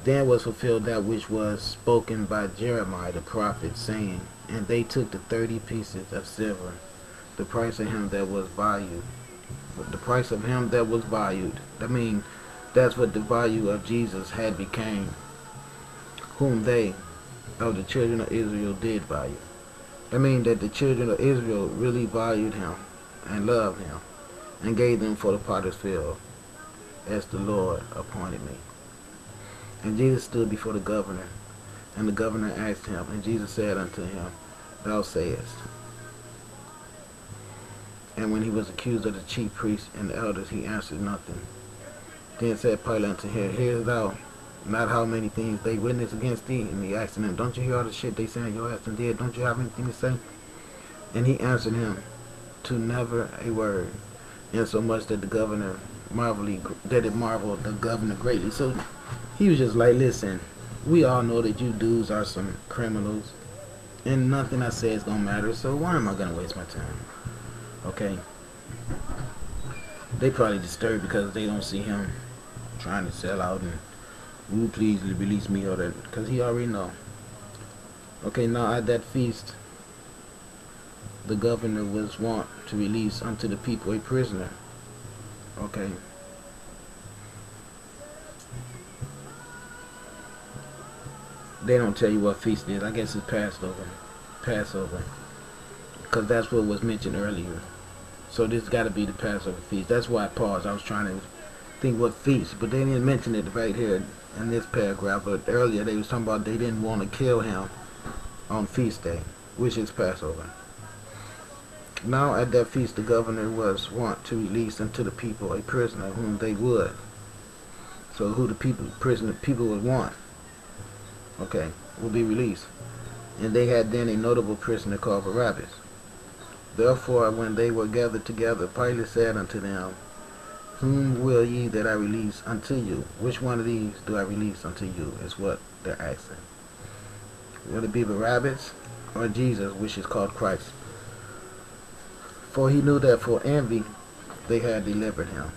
Then was fulfilled that which was spoken by Jeremiah the prophet, saying, And they took the 30 pieces of silver, the price of him that was valued. The price of him that was valued. I mean, that's what the value of Jesus had became, whom they of the children of Israel did value. I mean that the children of Israel really valued him and loved him and gave them for the potter's field, as the Lord appointed me. And Jesus stood before the governor, and the governor asked him, and Jesus said unto him, Thou sayest. And when he was accused of the chief priests and the elders, he answered nothing. Then said Pilate unto him, Hearest thou not how many things they witness against thee? And he asked him, Don't you hear all the shit they saying your ass done did? Don't you have anything to say? And he answered him, To never a word. Insomuch that the governor marveled the governor greatly. So he was just like, Listen, we all know that you dudes are some criminals, and nothing I say is gonna matter, so why am I gonna waste my time? Okay? They probably disturbed because they don't see him trying to sell out and, Ooh, please release me, or that, because he already know. Okay, now at that feast, the governor was wont to release unto the people a prisoner. Okay. They don't tell you what feast it is. I guess it's Passover. Passover. Because that's what was mentioned earlier. So this got to be the Passover feast. That's why I paused. I was trying to think what feast. But they didn't mention it right here in this paragraph. But earlier they was talking about they didn't want to kill him on feast day, which is Passover. Now at that feast the governor was wont to release unto the people a prisoner whom they would. So who the people would want, okay, will be released. And they had then a notable prisoner called Barabbas. Therefore when they were gathered together, Pilate said unto them, Whom will ye that I release unto you? Which one of these do I release unto you? Is what they're asking. Will it be Barabbas or Jesus, which is called Christ? For he knew that for envy they had delivered him.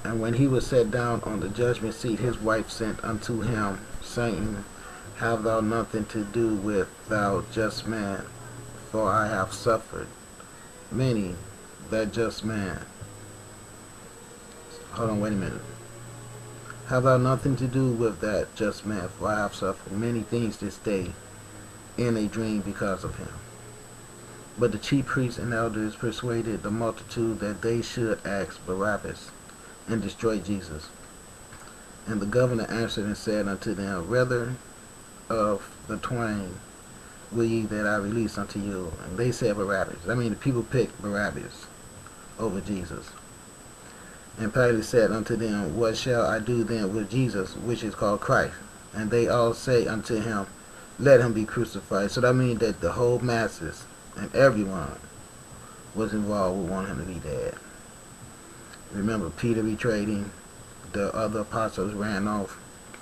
And when he was set down on the judgment seat, his wife sent unto him, saying, Have thou nothing to do with thou just man, for I have suffered many that just man. Hold on, wait a minute. Have thou nothing to do with that just man, for I have suffered many things this day in a dream because of him. But the chief priests and elders persuaded the multitude that they should ask Barabbas and destroy Jesus. And the governor answered and said unto them, Rather of the twain will ye that I release unto you? And they said Barabbas. I mean, the people picked Barabbas over Jesus. And Pilate said unto them, What shall I do then with Jesus, which is called Christ? And they all say unto him, Let him be crucified. So that means that the whole masses and everyone was involved with wanting him to be dead. Remember, Peter betrayed him. The other apostles ran off.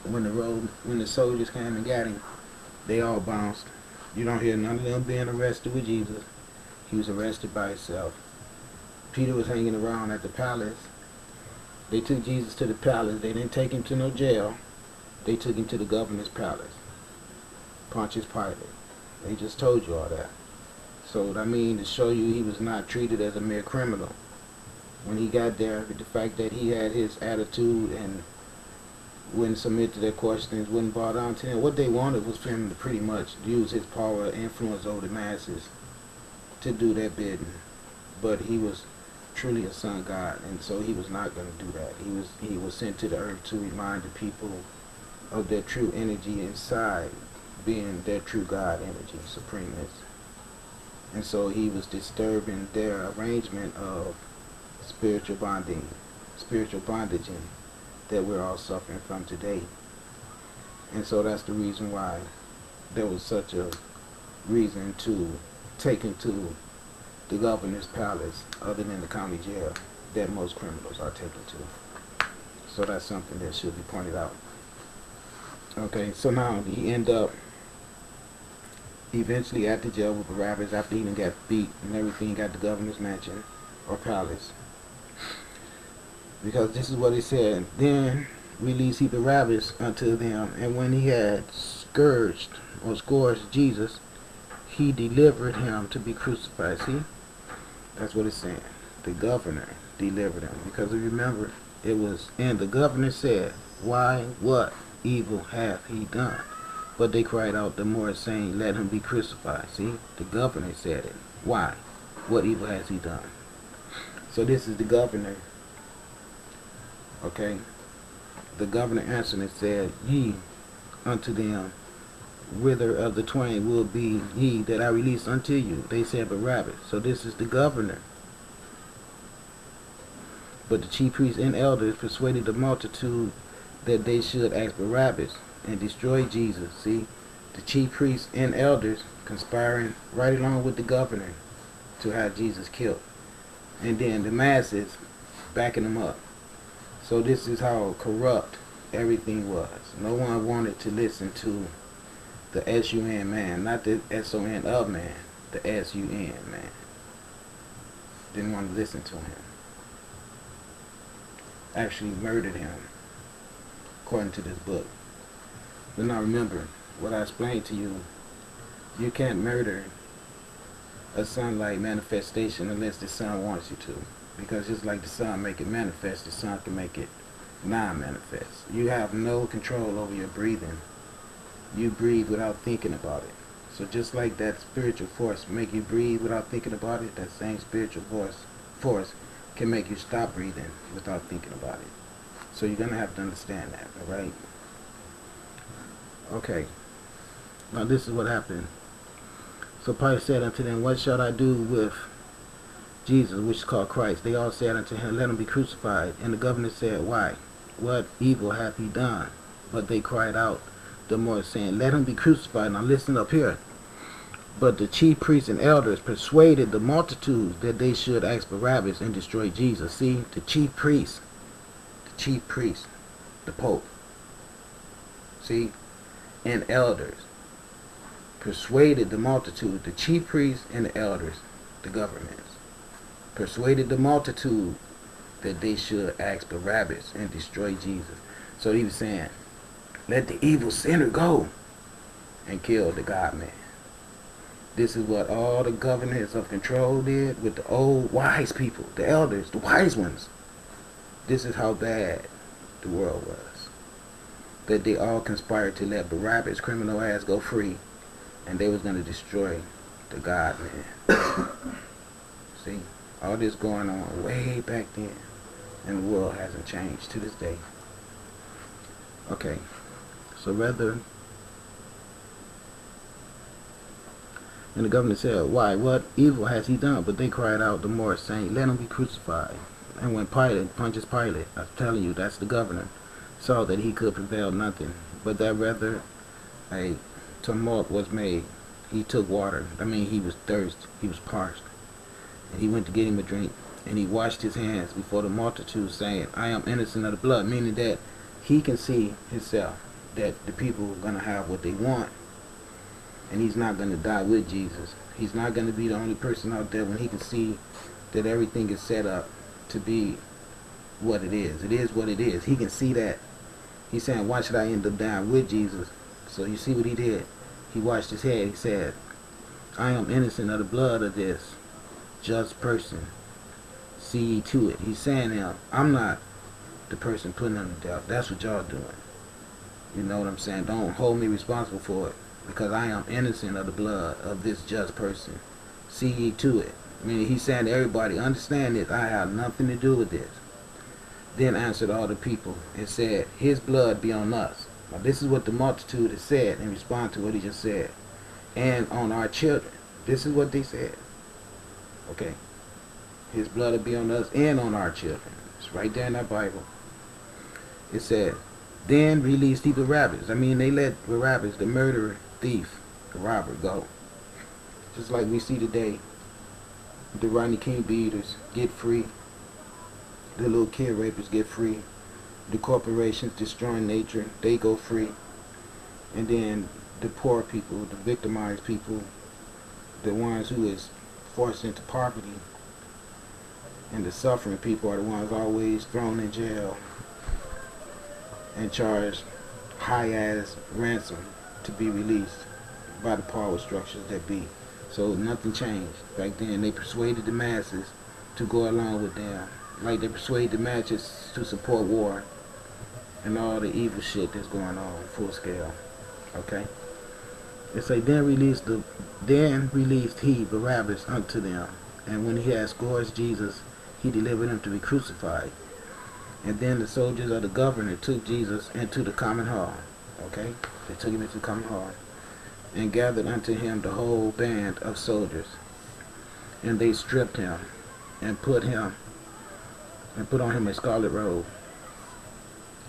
When the soldiers came and got him, they all bounced. You don't hear none of them being arrested with Jesus. He was arrested by himself. Peter was hanging around at the palace. They took Jesus to the palace. They didn't take him to no jail. They took him to the governor's palace. Pontius Pilate. They just told you all that. So, I mean, to show you he was not treated as a mere criminal. When he got there, the fact that he had his attitude and wouldn't submit to their questions, wouldn't bow down to him. What they wanted was for him to pretty much use his power and influence over the masses to do their bidding. But he was truly a son of God, and so he was not going to do that. He was sent to the earth to remind the people of their true energy inside, being their true God energy, supremeness. And so he was disturbing their arrangement of spiritual bondaging that we're all suffering from today. And so that's the reason why there was such a reason to take him to the governor's palace, other than the county jail that most criminals are taken to. So that's something that should be pointed out. Okay, so now he end up eventually at the jail with Barabbas after he got beat and everything, got the governor's mansion or palace. Because this is what he said. Then released he Barabbas unto them, and when he had scourged or scourged Jesus, he delivered him to be crucified. See, that's what it's saying. The governor delivered him, because remember, it was, and the governor said, why, what evil hath he done? But they cried out the more, saying, let him be crucified. See, the governor said it. Why? What evil has he done? So this is the governor. Okay. The governor answered and said, ye unto them, whither of the twain will be ye that I release unto you? They said, Barabbas. So this is the governor. But the chief priests and elders persuaded the multitude that they should ask Barabbas and destroy Jesus. See, the chief priests and elders conspiring right along with the governor to have Jesus killed. And then the masses backing them up. So this is how corrupt everything was. No one wanted to listen to the S-U-N man, not the S-O-N of man, the S-U-N man. Didn't want to listen to him. Actually murdered him, according to this book. But now remember, what I explained to you, you can't murder a sunlight manifestation unless the sun wants you to. Because just like the sun make it manifest, the sun can make it non-manifest. You have no control over your breathing. You breathe without thinking about it. So just like that spiritual force make you breathe without thinking about it, that same spiritual force can make you stop breathing without thinking about it. So you're going to have to understand that, alright? Okay. Now this is what happened. So Pilate said unto them, what shall I do with Jesus, which is called Christ? They all said unto him, let him be crucified. And the governor said, why? What evil hath he done? But they cried out the more, saying, let him be crucified. Now listen up here. But the chief priests and elders persuaded the multitudes that they should ask Barabbas and destroy Jesus. See, the chief priests, the Pope, see, and elders persuaded the multitude, the chief priests and the elders, the governments, persuaded the multitude that they should ask Barabbas and destroy Jesus. So he was saying, let the evil sinner go and kill the God-man. This is what all the governors of control did with the old wise people, the elders, the wise ones. This is how bad the world was. That they all conspired to let Barabbas' criminal ass go free, and they was going to destroy the God-man. See, all this going on way back then, and the world hasn't changed to this day. Okay, so rather... And the governor said, why, what evil has he done? But they cried out the more, saying, let him be crucified. And when Pilate, Pontius Pilate, I'm telling you, that's the governor, saw that he could prevail nothing, but that rather a tumult was made, he took water. I mean, he was thirsty, he was parched. And he went to get him a drink, and he washed his hands before the multitude, saying, I am innocent of the blood, meaning that he can see himself, that the people are going to have what they want. And he's not going to die with Jesus. He's not going to be the only person out there when he can see that everything is set up to be what it is. It is what it is. He can see that. He's saying, why should I end up dying with Jesus? So you see what he did? He washed his head. He said, I am innocent of the blood of this just person. See ye to it. He's saying now, I'm not the person putting him to death. That's what y'all doing. You know what I'm saying? Don't hold me responsible for it, because I am innocent of the blood of this just person. See ye to it. I mean, he's saying to everybody, understand this, I have nothing to do with this. Then answered all the people and said, his blood be on us. Now this is what the multitude has said in response to what he just said. And on our children. This is what they said. Okay. His blood will be on us and on our children. It's right there in that Bible. It said, then released he Barabbas. I mean, they let Barabbas, the murderer, thief, the robber, go. Just like we see today, the Rodney King beaters get free, the little kid rapers get free, the corporations destroying nature, they go free, and then the poor people, the victimized people, the ones who is forced into poverty, and the suffering people are the ones always thrown in jail and charged high-ass ransom to be released by the power structures that be. So nothing changed. Back then, they persuaded the masses to go along with them. Like they persuade the masses to support war and all the evil shit that's going on full scale. Okay? It say, then released he Barabbas unto them. And when he had scourged Jesus, he delivered him to be crucified. And then the soldiers of the governor took Jesus into the common hall. Okay? They took him into the common hall. And gathered unto him the whole band of soldiers. And they stripped him and put on him a scarlet robe.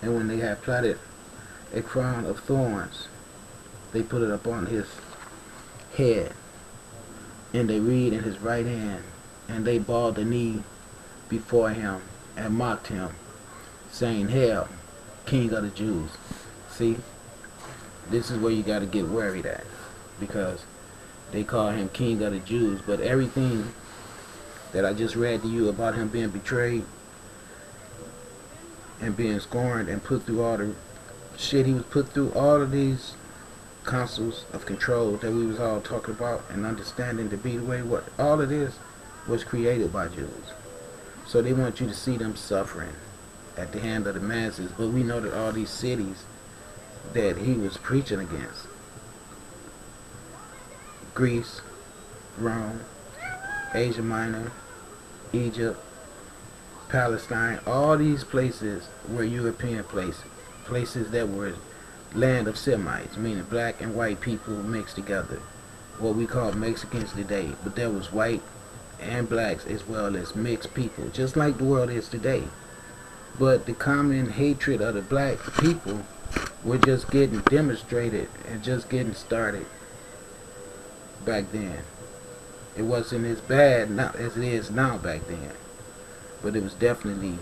And when they had plaited a crown of thorns, they put it upon his head. And they reed in his right hand. And they bowed the knee before him and mocked him, saying, Hail, King of the Jews. See, this is where you got to get worried at, because they call him King of the Jews, but everything that I just read to you about him being betrayed and being scorned and put through all the shit he was put through, all of these councils of control that we was all talking about and understanding to be the way, what all of this was created by Jews. So they want you to see them suffering at the hand of the masses, but we know that all these cities that he was preaching against, Greece, Rome, Asia Minor, Egypt, Palestine, all these places were European places, places that were land of Semites, meaning black and white people mixed together, what we call Mexicans today, but there was white and blacks as well as mixed people, just like the world is today. But the common hatred of the black people were just getting demonstrated and just getting started back then. It wasn't as bad now as it is now back then, but it was definitely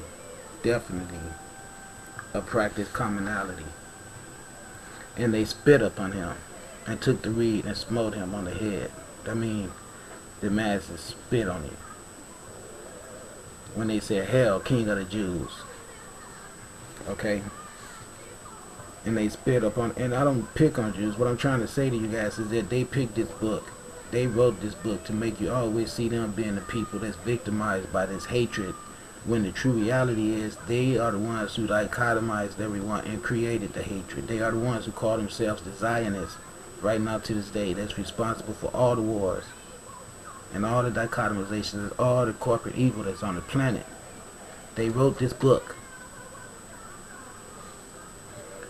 a practice commonality. And they spit upon him and took the reed and smote him on the head. I mean, the masses spit on him when they said, Hail, King of the Jews. Okay? And they spit upon, and I don't pick on Jews. What I'm trying to say to you guys is that they picked this book. They wrote this book to make you always see them being the people that's victimized by this hatred, when the true reality is they are the ones who dichotomized everyone and created the hatred. They are the ones who call themselves the Zionists right now to this day, that's responsible for all the wars and all the dichotomizations, all the corporate evil that's on the planet. They wrote this book.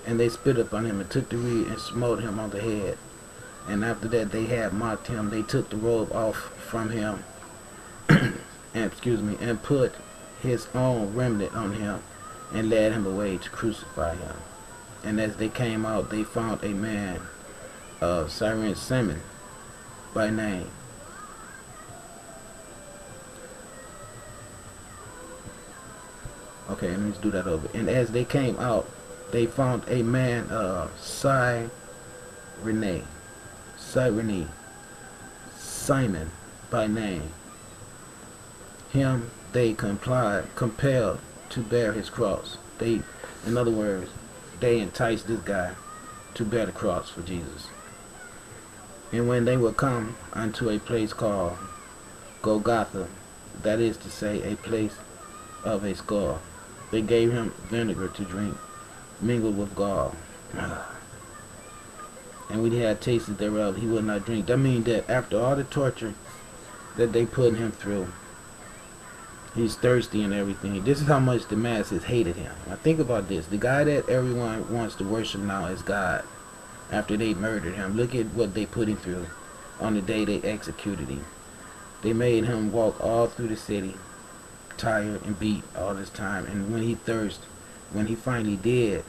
And they spit upon him and took the reed and smote him on the head. And after that they had mocked him. They took the robe off from him and put his own remnant on him and led him away to crucify him. And as they came out, they found a man of Simon by name. Okay, let me just do that over. And as they came out, they found a man of Simon by name. Him they compelled to bear his cross. In other words, they enticed this guy to bear the cross for Jesus. And when they were come unto a place called Golgotha, that is to say, a place of a skull, they gave him vinegar to drink, mingled with gall. And when he had tasted thereof, he would not drink. That means that after all the torture that they put him through, he's thirsty and everything. This is how much the masses hated him. Now think about this. The guy that everyone wants to worship now is God. After they murdered him, look at what they put him through on the day they executed him. They made him walk all through the city, tired and beat all this time. And when he finally did